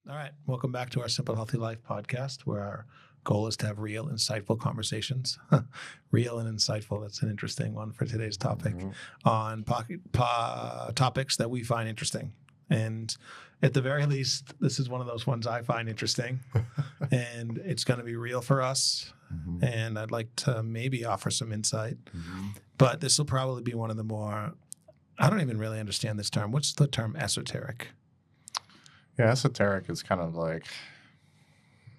All right. Welcome back to our Simple Healthy Life podcast, where our goal is to have real, insightful conversations. Real and insightful. That's an interesting one for today's topic on topics that we find interesting. And at the very least, this is one of those ones I find interesting. And it's going to be real for us. And I'd like to maybe offer some insight. But this will probably be one of the more, I don't even really understand this term. What's the term esoteric? Yeah, esoteric is kind of like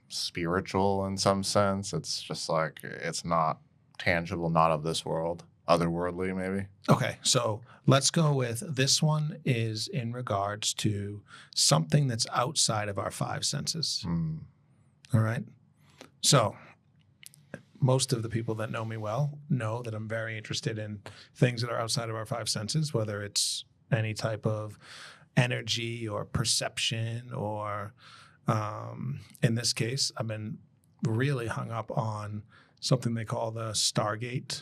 spiritual in some sense. It's just like it's not tangible, not of this world, otherworldly maybe. Okay, so let's go with this one is in regards to something that's outside of our five senses. All right. So most of the people that know me well know that I'm very interested in things that are outside of our five senses, whether it's any type of energy or perception, or in this case, I've been really hung up on something they call the Stargate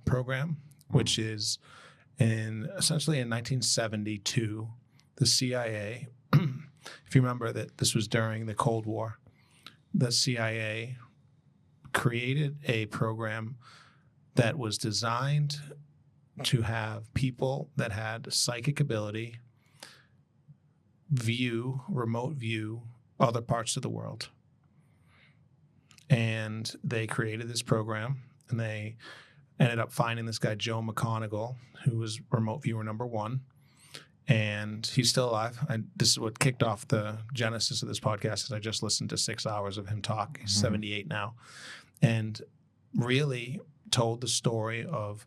program, which is essentially in 1972, the CIA, if you remember that this was during the Cold War, the CIA created a program that was designed to have people that had psychic ability remote view other parts of the world. And they created this program, and they ended up finding this guy, Joe McConigal, who was remote viewer number one. And he's still alive. This is what kicked off the genesis of this podcast, is I just listened to 6 hours of him talk. He's 78 now. And really told the story of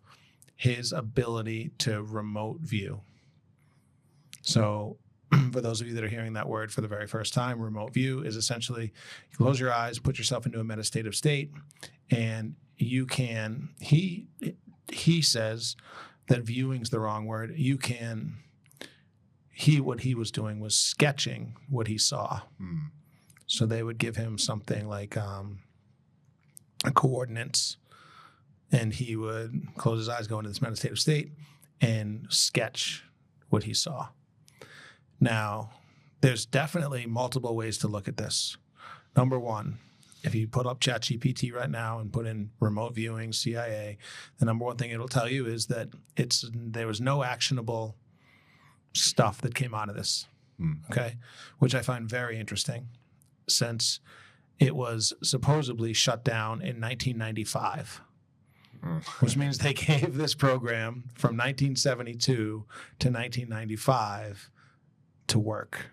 his ability to remote view. So for those of you that are hearing that word for the very first time, remote view is essentially you close your eyes, put yourself into a meditative state, and you can, he says that viewing's the wrong word. What he was doing was sketching what he saw. So they would give him something like coordinates, and he would close his eyes, go into this meditative state, and sketch what he saw. Now, there's definitely multiple ways to look at this. Number one, if you put up ChatGPT right now and put in remote viewing, CIA, the number one thing it'll tell you is that there was no actionable stuff that came out of this, okay? Which I find very interesting, since it was supposedly shut down in 1995. Which means they gave this program from 1972 to 1995 to work.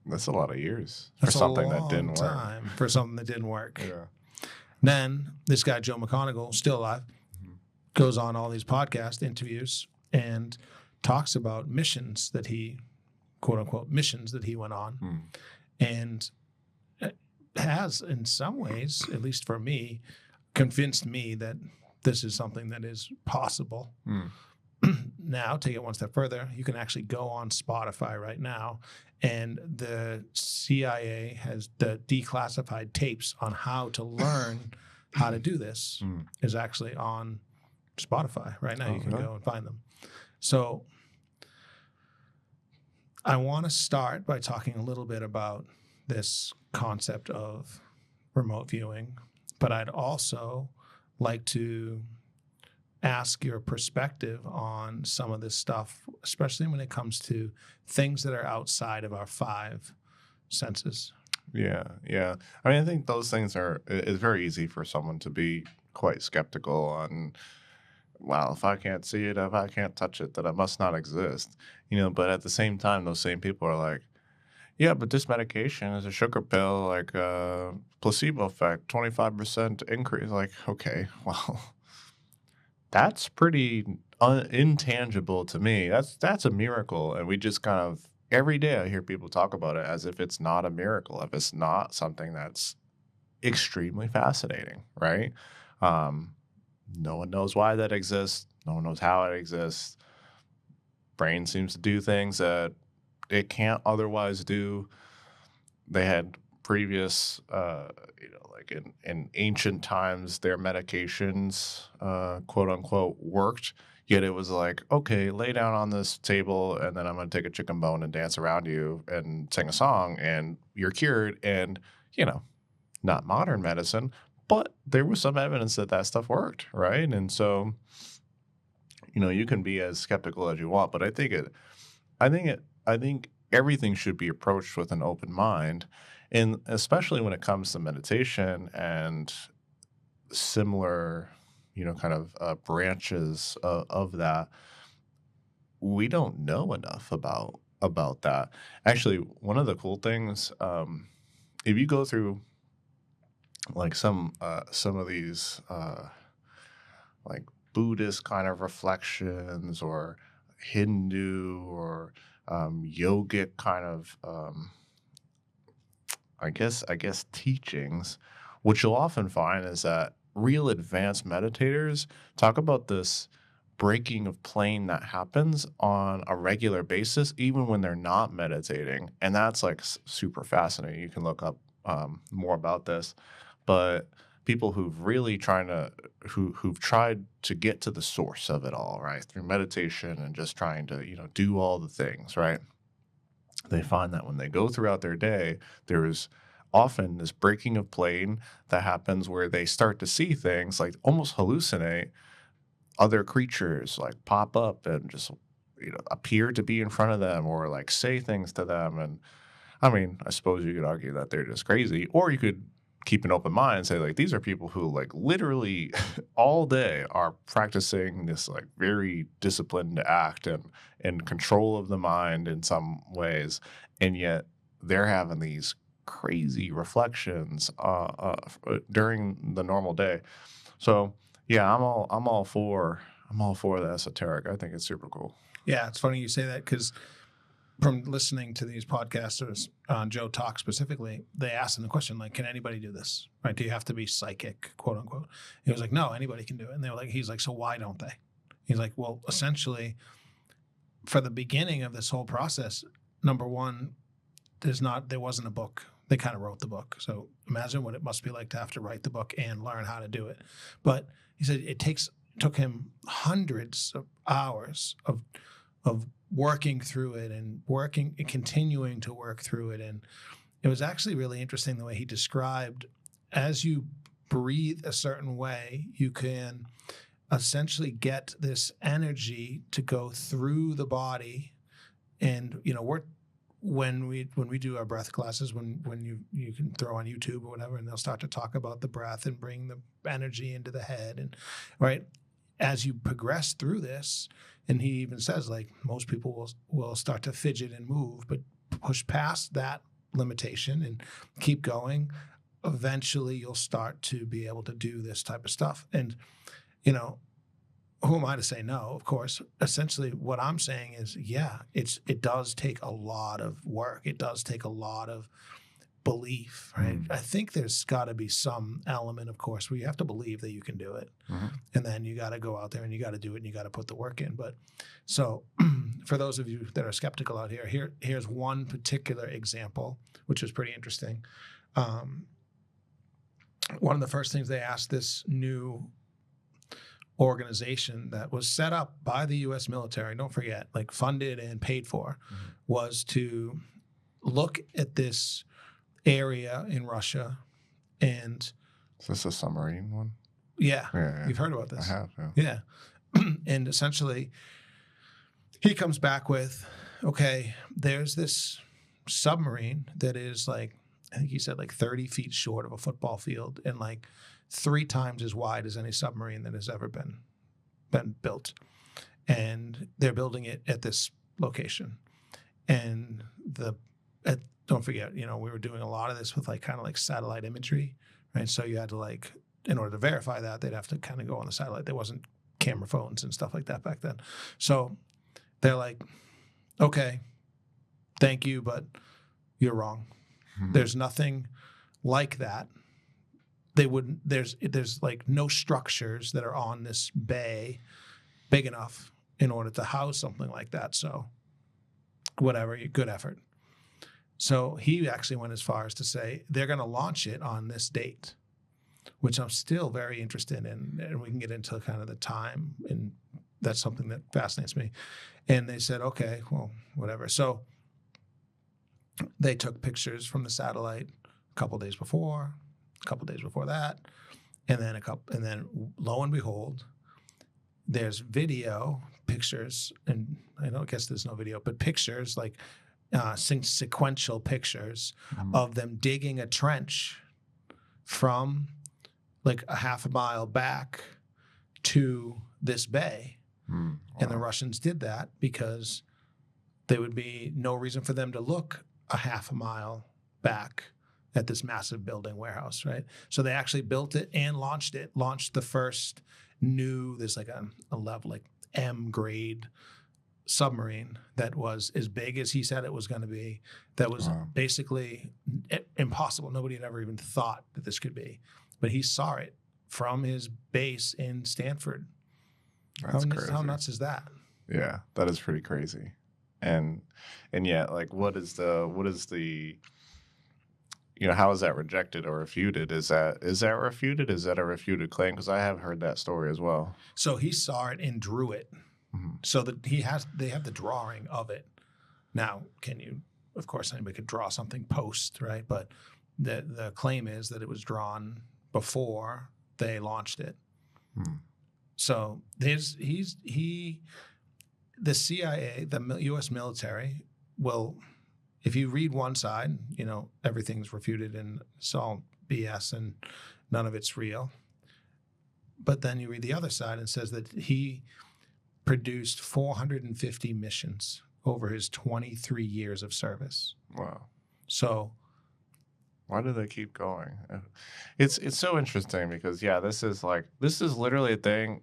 That's a lot of years for something that didn't work. For something that didn't work. Yeah. Then this guy, Joe McConigal, still alive, goes on all these podcast interviews and talks about missions that he, quote unquote, missions that he went on. And has, in some ways, at least for me, convinced me that this is something that is possible. Now, take it one step further, you can actually go on Spotify right now, and the CIA has the declassified tapes on how to learn how to do this is actually on Spotify right now. You can go and find them. So I want to start by talking a little bit about this concept of remote viewing, but I'd also like to ask your perspective on some of this stuff, especially when it comes to things that are outside of our five senses. Yeah. I mean, I think those things it's very easy for someone to be quite skeptical on, well, if I can't see it, if I can't touch it, then it must not exist. But at the same time, those same people are like, yeah, but this medication is a sugar pill, like placebo effect, 25% increase. Like, okay, well, that's pretty intangible to me. That's a miracle. And we just kind of, every day I hear people talk about it as if it's not a miracle, if it's not something that's extremely fascinating, right? No one knows why that exists. No one knows how it exists. Brain seems to do things that it can't otherwise do. They had previous, like in ancient times, their medications, quote unquote, worked. Yet it was like, okay, lay down on this table and then I'm going to take a chicken bone and dance around you and sing a song and you're cured. And, you know, not modern medicine, but there was some evidence that that stuff worked, right? And so, you know, you can be as skeptical as you want, but I think everything should be approached with an open mind, and especially when it comes to meditation and similar, you know, kind of branches of that. We don't know enough about that. Actually, one of the cool things, if you go through like some of these like Buddhist kind of reflections or Hindu or yogic kind of I guess teachings, what you'll often find is that real advanced meditators talk about this breaking of plane that happens on a regular basis, even when they're not meditating. And that's like super fascinating. You can look up more about this, but people who've tried to get to the source of it all, right, through meditation and just trying to, you know, do all the things, right, they find that when they go throughout their day, there is often this breaking of plane that happens where they start to see things, like almost hallucinate other creatures, like pop up and just, you know, appear to be in front of them or like say things to them. And I mean, I suppose you could argue that they're just crazy, or you could keep an open mind and say, like, these are people who like literally all day are practicing this like very disciplined act and control of the mind in some ways, and yet they're having these crazy reflections during the normal day. So yeah, I'm all for the esoteric. I think it's super cool. Yeah, it's funny you say that, because from listening to these podcasters, Joe Talk specifically, they asked him the question, like, can anybody do this? Right? Do you have to be psychic, quote unquote? He was like, no, anybody can do it. And they were like, he's like, so why don't they? He's like, well, essentially, for the beginning of this whole process, number one, there wasn't a book. They kind of wrote the book. So imagine what it must be like to have to write the book and learn how to do it. But he said it took him hundreds of hours of working through it and continuing to work through it. And it was actually really interesting the way he described, as you breathe a certain way, you can essentially get this energy to go through the body. And, you know, when we do our breath classes, when you can throw on YouTube or whatever, and they'll start to talk about the breath and bring the energy into the head, and right, as you progress through this, and he even says, like, most people will start to fidget and move, but push past that limitation and keep going. Eventually, you'll start to be able to do this type of stuff. And, you know, who am I to say no? Of course. Essentially, what I'm saying is, yeah, it does take a lot of work. It does take a lot of belief, right? I think there's got to be some element, of course, where you have to believe that you can do it. And then you got to go out there and you got to do it and you got to put the work in. But so for those of you that are skeptical out here, here's one particular example, which was pretty interesting. One of the first things they asked this new organization that was set up by the U.S. military, don't forget, like funded and paid for, was to look at this area in Russia. And is this a submarine one? Yeah. You've heard about this. I have, yeah. And essentially he comes back with, okay, there's this submarine that is like, I think he said like 30 feet short of a football field and like 3 times as wide as any submarine that has ever been built. And they're building it at this location. And don't forget, you know, we were doing a lot of this with like kind of like satellite imagery, right? So you had to like, in order to verify that, they'd have to kind of go on the satellite. There wasn't camera phones and stuff like that back then. So they're like, okay, thank you, but you're wrong. There's nothing like that. There's like no structures that are on this bay big enough in order to house something like that. So whatever, good effort. So he actually went as far as to say they're going to launch it on this date, which I'm still very interested in. And we can get into kind of the time and that's something that fascinates me. And they said, okay, well, whatever. So they took pictures from the satellite a couple days before, a couple days before that, and then lo and behold, there's video pictures, and I guess there's no video, but pictures like sequential pictures of them digging a trench from like a half a mile back to this bay. Wow. And the Russians did that because there would be no reason for them to look a half a mile back at this massive building warehouse, right? So they actually built it and launched the first there's like a level, like M grade submarine that was as big as he said it was going to be. That was basically impossible. Nobody had ever even thought that this could be. But he saw it from his base in Stanford. That's crazy. How nuts is that? Yeah, that is pretty crazy. And yeah, like what is the how is that rejected or refuted? Is that refuted? Is that a refuted claim? Because I have heard that story as well. So he saw it and drew it. So that they have the drawing of it. Now, of course anybody could draw something post, right? But the claim is that it was drawn before they launched it. So the CIA, the U.S. military will, if you read one side, everything's refuted and it's all BS and none of it's real. But then you read the other side and it says that he produced 450 missions over his 23 years of service. Wow. So why do they keep going? It's so interesting because this is literally a thing.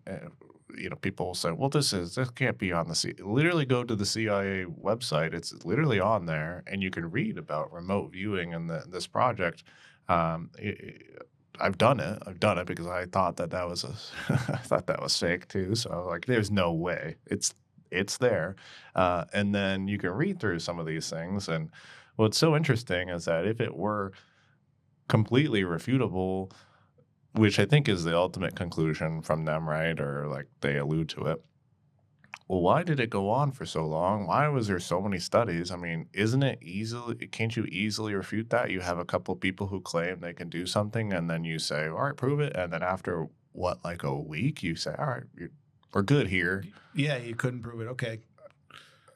People will say, well, this can't be on the CIA. Literally go to the CIA website. It's literally on there, and you can read about remote viewing and this project. I've done it because I thought that was I thought that was fake too. So like, there's no way it's there. And then you can read through some of these things. And what's so interesting is that if it were completely refutable, which I think is the ultimate conclusion from them, right? Or like they allude to it. Well, why did it go on for so long? Why was there so many studies? I mean, can't you easily refute that? You have a couple of people who claim they can do something and then you say, all right, prove it. And then after like a week, you say, all right, we're good here. Yeah, you couldn't prove it. Okay.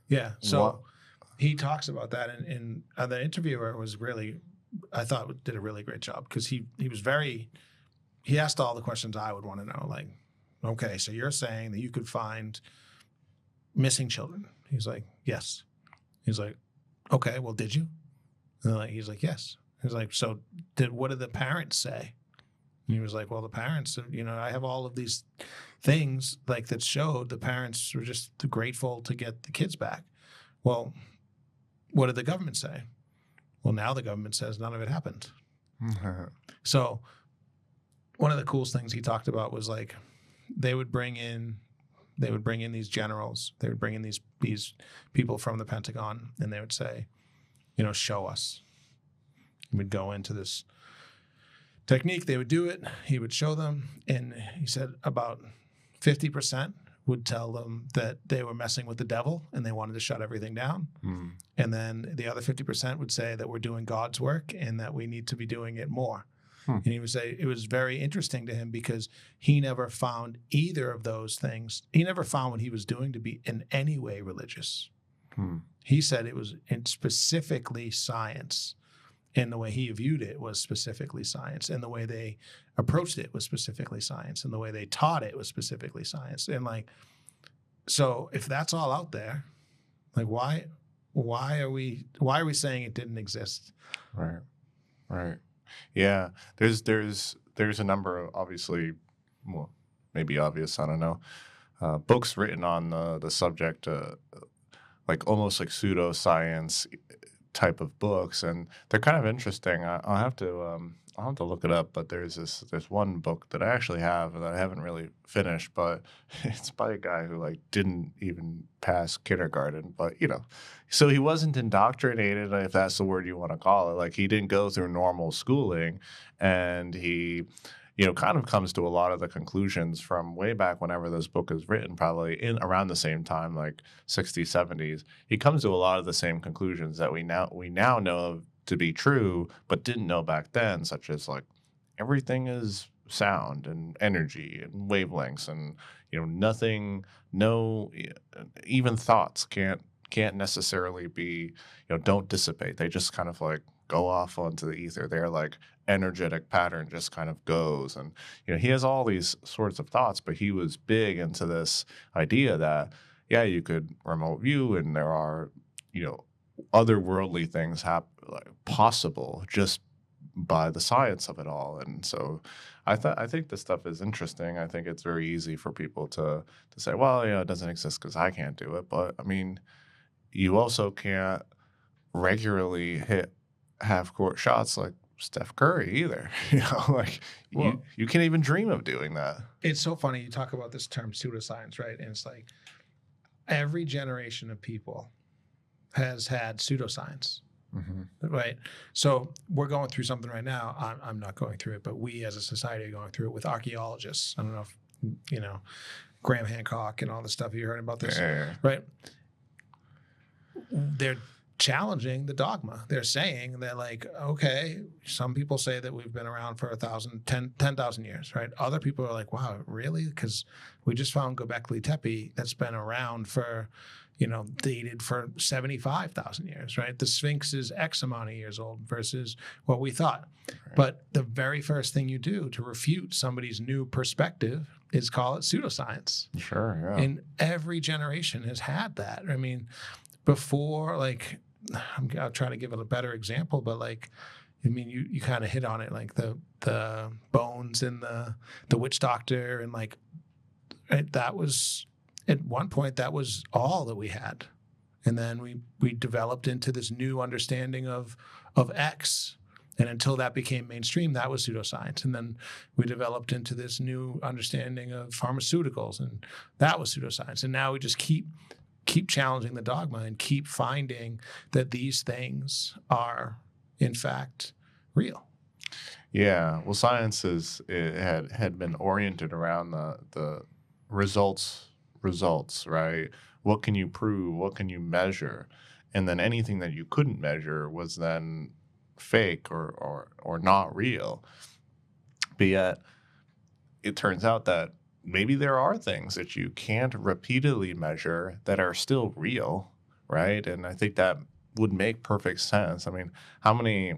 Yeah. So he talks about that and the interviewer was really, I thought did a really great job because he asked all the questions I would want to know. Like, okay, so you're saying that you could find missing children? He's like, yes. He's like, okay, well, did you? He's like, yes. He's like, so what did the parents say? And he was like, well, the parents, I have all of these things like that showed the parents were just grateful to get the kids back. Well, what did the government say? Well, now the government says none of it happened. So one of the coolest things he talked about was like they would bring in these generals, they would bring in these people from the Pentagon, and they would say, show us. We'd go into this technique, they would do it, he would show them, and he said about 50% would tell them that they were messing with the devil and they wanted to shut everything down. And then the other 50% would say that we're doing God's work and that we need to be doing it more. And he would say it was very interesting to him because he never found either of those things. He never found what he was doing to be in any way religious. He said it was specifically science. And the way he viewed it was specifically science. And the way they approached it was specifically science. And the way they taught it was specifically science. And so if that's all out there, like why are we saying it didn't exist? Right. Yeah. There's a number of obviously, well, maybe obvious, I don't know, books written on the subject, like almost like pseudoscience type of books, and they're kind of interesting. I'll have to look it up, but there's one book that I actually have that I haven't really finished, but it's by a guy who like didn't even pass kindergarten, but so he wasn't indoctrinated, if that's the word you want to call it. Like he didn't go through normal schooling, and he kind of comes to a lot of the conclusions from way back whenever this book is written, probably in around the same time, like 60s, 70s. He comes to a lot of the same conclusions that we now know to be true, but didn't know back then, such as like everything is sound and energy and wavelengths, and nothing, no, even thoughts can't necessarily be, don't dissipate. They just kind of like go off onto the ether. They're like energetic pattern just kind of goes. And he has all these sorts of thoughts, but he was big into this idea that you could remote view, and there are otherworldly things possible just by the science of it all. And so I think this stuff is interesting. I think it's very easy for people to say, well, it doesn't exist because I can't do it. But I mean, you also can't regularly hit half-court shots like Steph Curry either. You can't even dream of doing that. It's so funny you talk about this term pseudoscience, right? And it's like every generation of people has had pseudoscience. Mm-hmm. Right. So we're going through something right now. I'm not going through it, but we as a society are going through it with archaeologists. I don't know if, Graham Hancock and all the stuff you heard about this. Yeah. Right. They're challenging the dogma. They're saying that, like, okay, some people say that we've been around for 10,000 years, right? Other people are like, wow, really? Because we just found Göbekli Tepe that's been around for, dated for 75,000 years, right? The Sphinx is X amount of years old versus what we thought. Right. But the very first thing you do to refute somebody's new perspective is call it pseudoscience. Sure, yeah. And every generation has had that. I mean, before, like, I'll try to give it a better example, but like, I mean, you kind of hit on it, like the bones and the witch doctor, and like, that was, at one point, that was all that we had. And then we developed into this new understanding of X. And until that became mainstream, that was pseudoscience. And then we developed into this new understanding of pharmaceuticals, and that was pseudoscience. And now we just keep challenging the dogma and keep finding that these things are, in fact, real. Yeah. Well, science had been oriented around the results, right? What can you prove? What can you measure? And then anything that you couldn't measure was then fake or not real. But yet, it turns out that maybe there are things that you can't repeatedly measure that are still real, right? And I think that would make perfect sense. I mean, how many,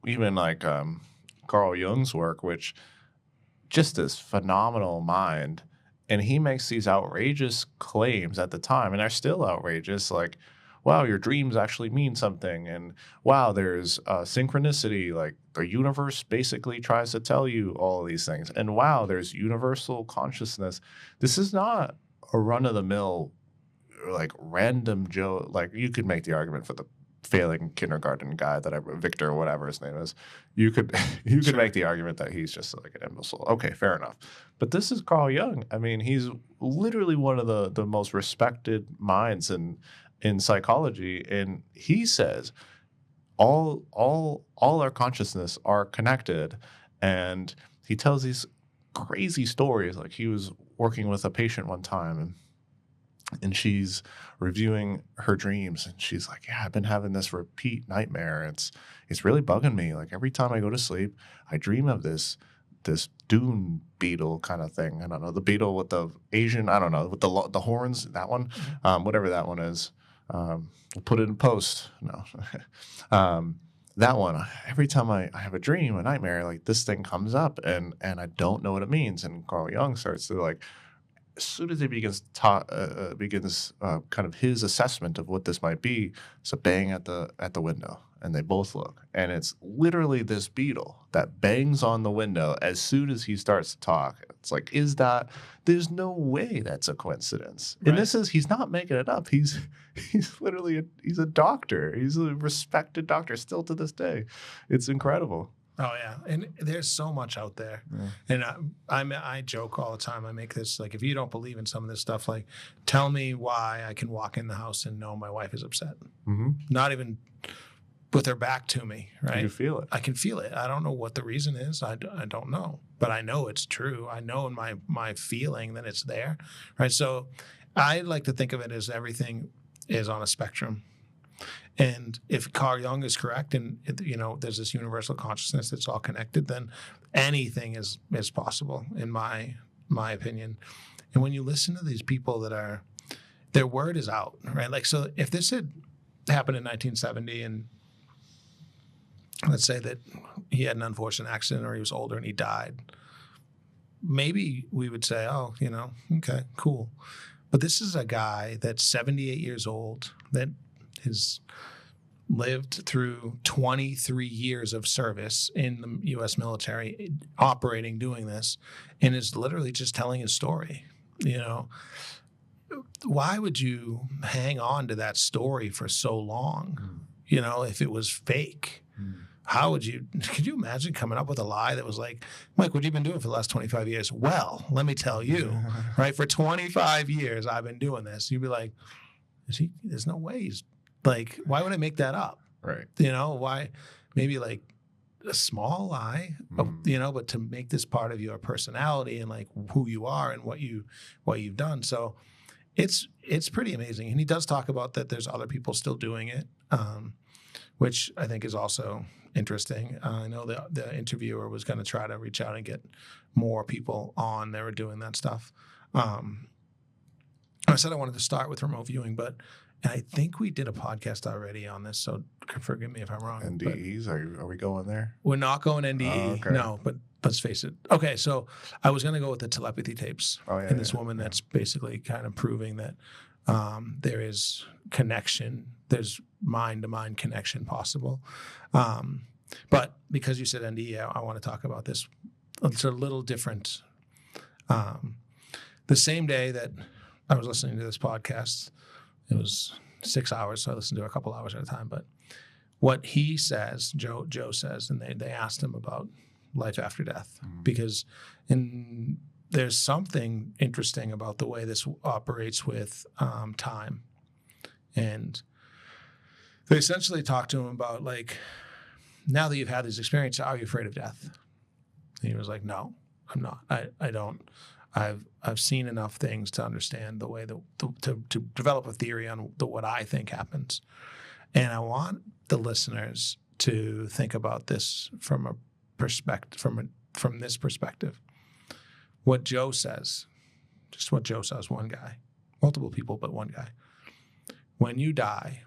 even like Carl Jung's work, which just this phenomenal mind, and he makes these outrageous claims at the time, and they're still outrageous, like, wow, your dreams actually mean something, and wow, there's synchronicity, like the universe basically tries to tell you all of these things, and wow, there's universal consciousness. This is not a run-of-the-mill, like, random Joe. Like, you could make the argument for the failing kindergarten guy Victor, or whatever his name is. You could make the argument that he's just like an imbecile. Okay, fair enough. But this is Carl Jung. I mean, he's literally one of the most respected minds in psychology, and he says all our consciousness are connected. And he tells these crazy stories. Like, he was working with a patient one time, and she's reviewing her dreams, and she's like, yeah, I've been having this repeat nightmare. It's really bugging me. Like, every time I go to sleep, I dream of this dune beetle kind of thing. I don't know, the beetle with the Asian, I don't know, with the horns, that one, whatever that one is. We'll put it in post. No. That one, every time I have a dream, a nightmare, like, this thing comes up, and I don't know what it means. And Carl Jung starts to, like, as soon as he begins kind of his assessment of what this might be, it's a bang at the window, and they both look, and it's literally this beetle that bangs on the window as soon as he starts to talk. It's like, there's no way that's a coincidence. Right. And he's not making it up. He's literally he's a doctor. He's a respected doctor still to this day. It's incredible. Oh yeah, and there's so much out there, and I joke all the time. I make this, like, if you don't believe in some of this stuff, like, tell me why I can walk in the house and know my wife is upset. Mm-hmm. Not even with their back to me, right? You feel it. I can feel it. I don't know what the reason is. I don't know, but I know it's true. I know in my feeling that it's there, right? So I like to think of it as everything is on a spectrum. And if Carl Jung is correct, and there's this universal consciousness that's all connected, then anything is possible, in my opinion. And when you listen to these people their word is out, right? Like, so if this had happened in 1970, and let's say that he had an unfortunate accident or he was older and he died, maybe we would say, oh, okay, cool. But this is a guy that's 78 years old that has lived through 23 years of service in the U.S. military, operating, doing this, and is literally just telling his story. Why would you hang on to that story for so long? If it was fake, could you imagine coming up with a lie that was like, Mike, what have you been doing for the last 25 years? Well, let me tell you, right? For 25 years, I've been doing this. You'd be like, there's no way he's like, why would I make that up? Right. Why? Maybe like a small lie, but to make this part of your personality and like who you are and what you've done. So it's pretty amazing. And he does talk about that there's other people still doing it, which I think is also interesting. I know the interviewer was going to try to reach out and get more people on. They were doing that stuff. I said I wanted to start with remote viewing, but I think we did a podcast already on this, so forgive me if I'm wrong. NDEs, are we going there? We're not going NDE, okay. no, but let's face it. Okay, so I was going to go with the telepathy tapes, and this woman that's basically kind of proving that there is connection, there's mind-to-mind connection possible. But because you said NDE, I want to talk about this. It's a little different. The same day that I was listening to this podcast, it was 6 hours, so I listened to a couple hours at a time. But what he says, Joe says, and they asked him about life after death, because there's something interesting about the way this operates with time. And they essentially talked to him about, like, now that you've had this experience, are you afraid of death? And he was like, no, I'm not. I don't. I've seen enough things to understand the way to develop a theory on what I think happens. And I want the listeners to think about this from a perspective, from this perspective. What Joe says, just what Joe says, one guy, multiple people, but one guy. When you die,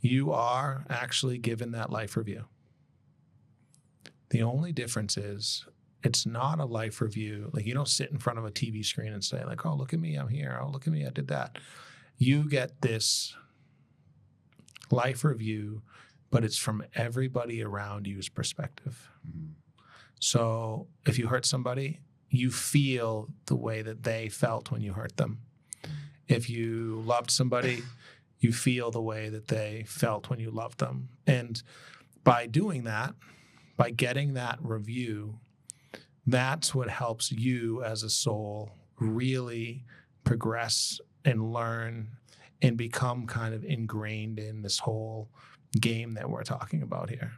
you are actually given that life review. The only difference is it's not a life review. Like, you don't sit in front of a TV screen and say, like, oh, look at me, I'm here. Oh, look at me, I did that. You get this life review, but it's from everybody around you's perspective. So if you hurt somebody, you feel the way that they felt when you hurt them. If you loved somebody, you feel the way that they felt when you loved them. And by doing that, by getting that review, that's what helps you as a soul really progress and learn and become kind of ingrained in this whole game that we're talking about here.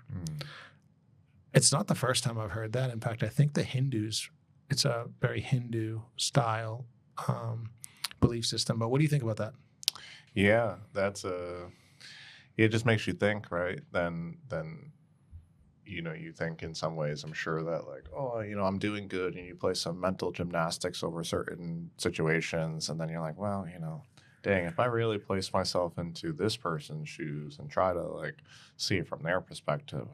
It's not the first time I've heard that. In fact, I think the Hindus, it's a very Hindu style belief system. But what do you think about that? Yeah, it just makes you think, right? Then you think in some ways, I'm sure that, like, oh, I'm doing good, and you play some mental gymnastics over certain situations, and then you're like, well, dang, if I really place myself into this person's shoes and try to, like, see it from their perspective,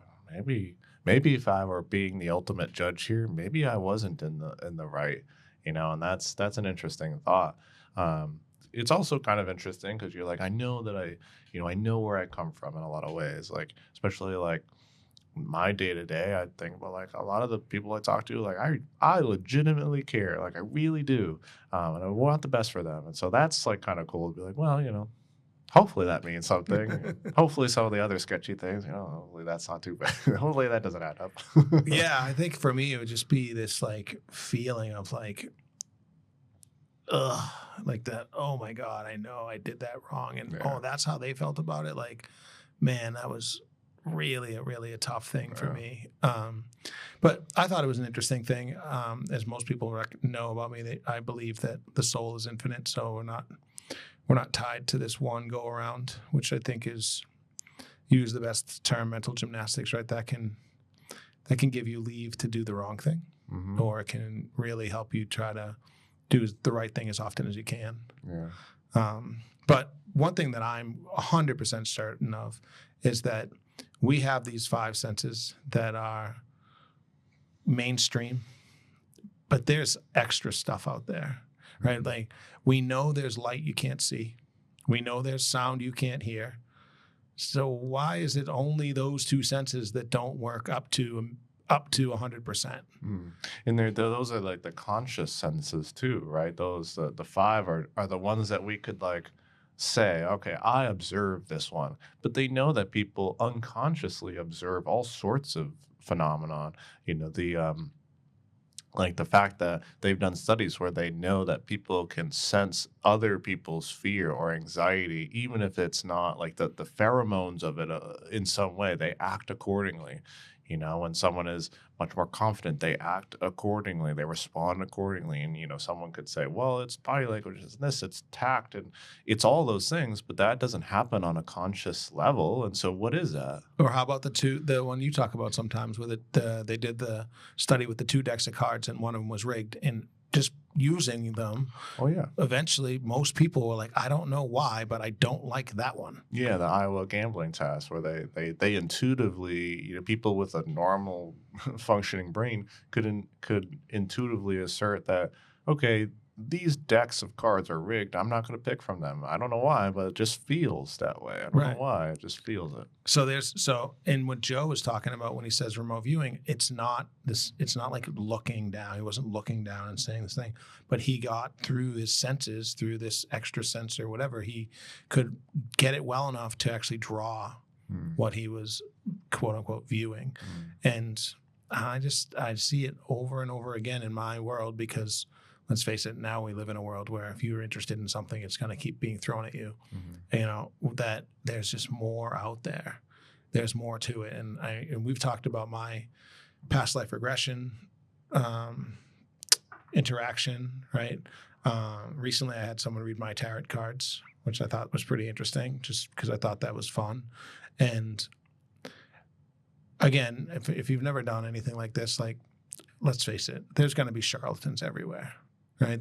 maybe if I were being the ultimate judge here, maybe I wasn't in the right, and that's an interesting thought. It's also kind of interesting because you're like, I know that I know where I come from in a lot of ways, like, especially like my day-to-day, I think about, like, a lot of the people I talk to, like, I legitimately care, like, I really do, and I want the best for them. And so that's, like, kind of cool to be like, well, hopefully that means something. Hopefully some of the other sketchy things, hopefully that's not too bad. Hopefully that doesn't add up. Yeah, I think for me it would just be this, like, feeling of, like, ugh, like that, oh my God, I know I did that wrong. And oh, that's how they felt about it. Like, man, that was really a tough thing for me. But I thought it was an interesting thing. As most people know about me, I believe that the soul is infinite, so we're not tied to this one go around, which I think is, use the best term, mental gymnastics, right? That can give you leave to do the wrong thing, or it can really help you try to do the right thing as often as you can. Yeah. But one thing that I'm 100% certain of is that we have these five senses that are mainstream, but there's extra stuff out there, right? Like, we know there's light you can't see. We know there's sound you can't hear. So why is it only those two senses that don't work up to 100%? And those are like the conscious senses too, right? Those the five are the ones that we could like say, okay, I observe this one, but they know that people unconsciously observe all sorts of phenomenon. You know, like the fact that they've done studies where they know that people can sense other people's fear or anxiety, even if it's not like the pheromones of it in some way, they act accordingly. You know, when someone is much more confident, they act accordingly, they respond accordingly. And, you know, someone could say, well, it's body language, it's this, it's tact, and it's all those things, but that doesn't happen on a conscious level. And so what is that? Or how about the one you talk about sometimes with it? They did the study with the 2 decks of cards and one of them was rigged, and just using them. Oh, yeah. Eventually, most people were like, I don't know why, but I don't like that one. Yeah, the Iowa gambling test, where they intuitively, you know, people with a normal functioning brain could intuitively assert that, okay, these decks of cards are rigged. I'm not going to pick from them. I don't know why, but it just feels that way. I don't know why. It just feels it. And what Joe was talking about when he says remote viewing, it's not like looking down. He wasn't looking down and saying this thing, but he got through his senses, through this extra sense or whatever, he could get it well enough to actually draw what he was quote unquote viewing. And I see it over and over again in my world, because let's face it, now we live in a world where if you're interested in something, it's going to keep being thrown at you. You know, that there's just more out there. There's more to it. And we've talked about my past life regression interaction, right? Recently, I had someone read my tarot cards, which I thought was pretty interesting, just because I thought that was fun. And again, if you've never done anything like this, like, let's face it, there's going to be charlatans everywhere. Right,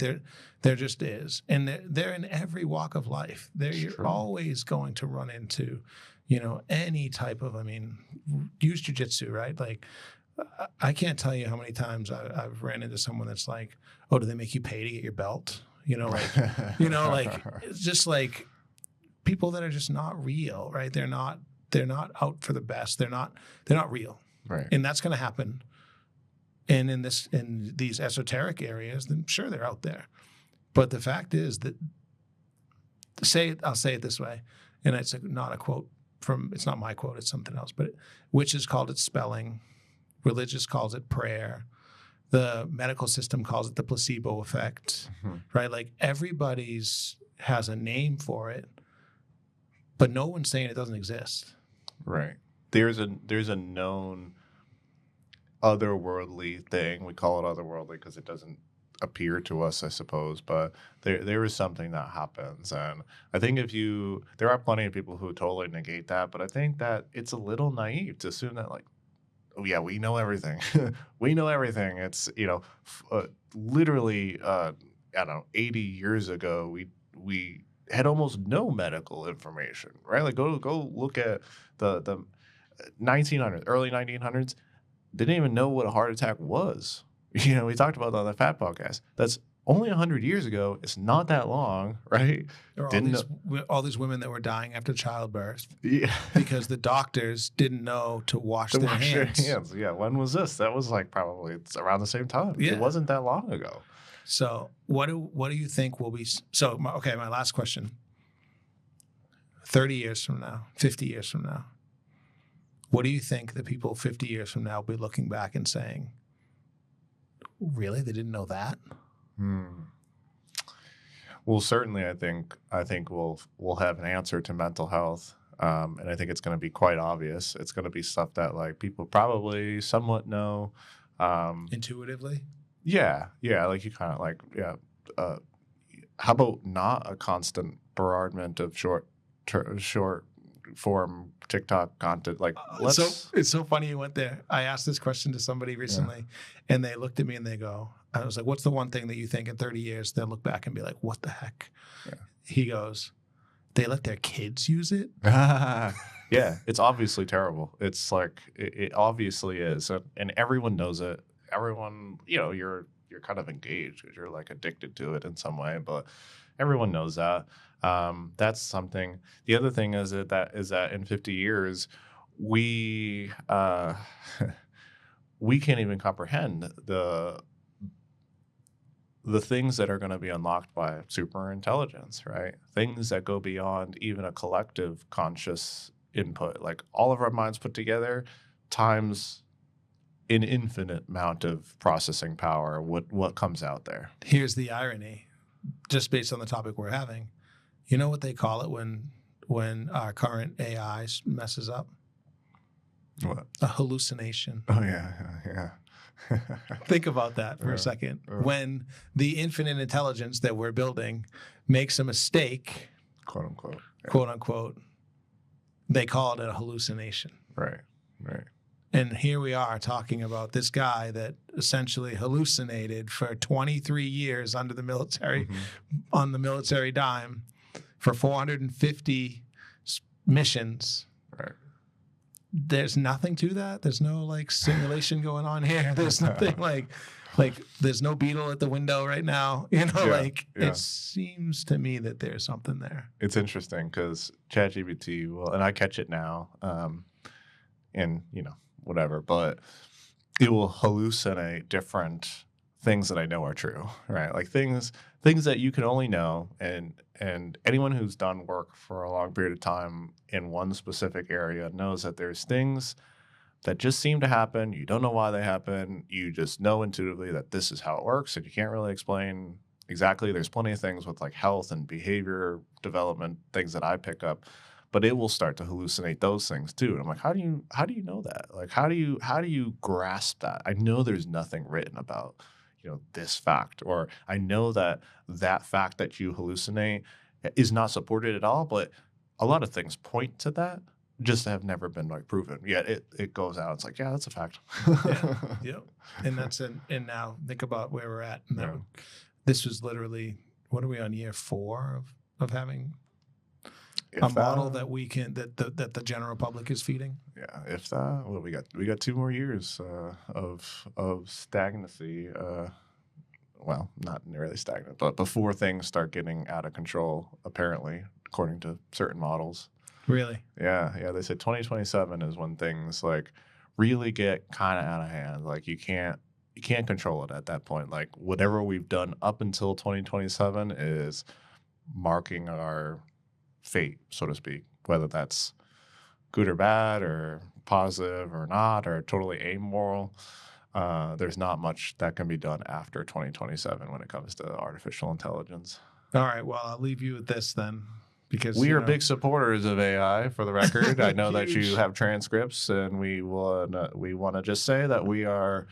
there just is, and they're in every walk of life. You're always going to run into, you know, any type of. I mean, use jujitsu, right? Like, I can't tell you how many times I've ran into someone that's like, "Oh, do they make you pay to get your belt?" You know, like, it's just like people that are just not real, right? They're not out for the best. They're not real, right? And that's going to happen. And in these esoteric areas, then sure, they're out there. But the fact is that, I'll say it this way, and it's not a quote it's not my quote, it's something else, but witches called it spelling, religious calls it prayer, the medical system calls it the placebo effect, right? Like, everybody's has a name for it, but no one's saying it doesn't exist. Right. There's a known otherworldly thing. We call it otherworldly because it doesn't appear to us, I suppose, but there is something that happens. And I think there are plenty of people who totally negate that, but I think that it's a little naive to assume that, like, oh yeah, we know everything. We know everything. It's, you know, literally, I don't know, 80 years ago, we had almost no medical information, right? Like, go look at the 1900s, early 1900s. They didn't even know what a heart attack was. You know, we talked about that on the Fat podcast. That's only 100 years ago. It's not that long, right? There were all these women that were dying after childbirth, because the doctors didn't know to wash their hands. Yeah, when was this? That was like probably around the same time. Yeah. It wasn't that long ago. So what do you think will be? So my last question. 30 years from now, 50 years from now, what do you think the people 50 years from now will be looking back and saying, really, they didn't know that? Well, certainly, I think we'll have an answer to mental health. And I think it's going to be quite obvious. It's going to be stuff that like people probably somewhat know. Intuitively? Yeah. Like you kind of like, how about not a constant bombardment of short form TikTok content? Like, it's so funny you went there. I asked this question to somebody recently, and they looked at me and they go, I was like, what's the one thing that you think in 30 years they'll look back and be like, what the heck? Yeah. He goes, they let their kids use it? Yeah, it's obviously terrible. It's like, it obviously is. And everyone knows it. Everyone, you're kind of engaged because you're like addicted to it in some way, but everyone knows that. That's something. The other thing is that in 50 years, we we can't even comprehend the things that are going to be unlocked by super intelligence, right? Things that go beyond even a collective conscious input, like all of our minds put together times an infinite amount of processing power. What comes out there? Here's the irony, just based on the topic we're having. You know what they call it when our current AI messes up? What? A hallucination. Oh yeah. Think about that for a second. When the infinite intelligence that we're building makes a mistake, quote unquote, quote unquote, they call it a hallucination. Right. And here we are talking about this guy that essentially hallucinated for 23 years under the military, on the military dime, for 450 missions. Right. There's nothing to that. There's no like simulation going on here. There's nothing like there's no beetle at the window right now. It seems to me that there's something there. It's interesting because ChatGPT and I catch it now, and whatever, but it will hallucinate different things that I know are true, right? Like things that you can only know, and anyone who's done work for a long period of time in one specific area knows that there's things that just seem to happen. You don't know why they happen. You just know intuitively that this is how it works, and you can't really explain exactly. There's plenty of things with like health and behavior development, things that I pick up, but it will start to hallucinate those things too. And I'm like, how do you know that? Like, how do you grasp that? I know there's nothing written about, this fact, or I know that fact that you hallucinate is not supported at all, but a lot of things point to that, just have never been like proven yet. It goes out. It's like, yeah, that's a fact. Yeah. And and now think about where we're at. And this was literally, what are we on, year 4 of having a model that we can that the general public is feeding? Yeah, if that. Well, we got 2 more years of stagnancy. Well, not really stagnant, but before things start getting out of control, apparently, according to certain models. Really? Yeah. They said 2027 is when things like really get kind of out of hand. Like you can't control it at that point. Like whatever we've done up until 2027 is marking our fate, so to speak, whether that's good or bad or positive or not or totally amoral. There's not much that can be done after 2027 when it comes to artificial intelligence. All right. Well, I'll leave you with this then, because we are big supporters of AI, for the record. I know that you have transcripts, and we want to just say that we are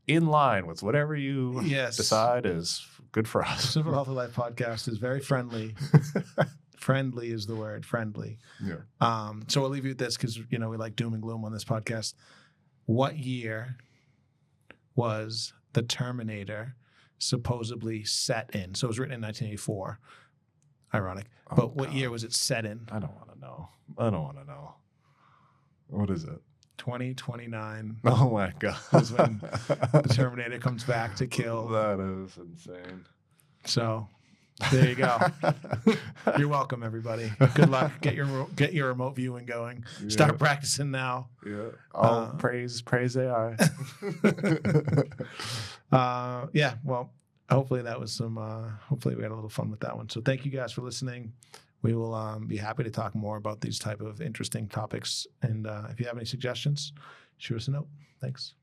in line with whatever you decide is good for us. Simple Healthy Life podcast is very friendly. Friendly is the word, friendly. Yeah. So we'll leave you with this because, we like doom and gloom on this podcast. What year was the Terminator supposedly set in? So it was written in 1984. Ironic. But what year was it set in? I don't want to know. What is it? 2029. Oh my God. Is when the Terminator comes back to kill. That is insane. So there you go. You're welcome, everybody. Good luck. Get your remote viewing going. Yeah. Start practicing now. Yeah. Praise AI. Yeah. Well, hopefully that was hopefully we had a little fun with that one. So thank you guys for listening. We will be happy to talk more about these type of interesting topics. And if you have any suggestions, shoot us a note. Thanks.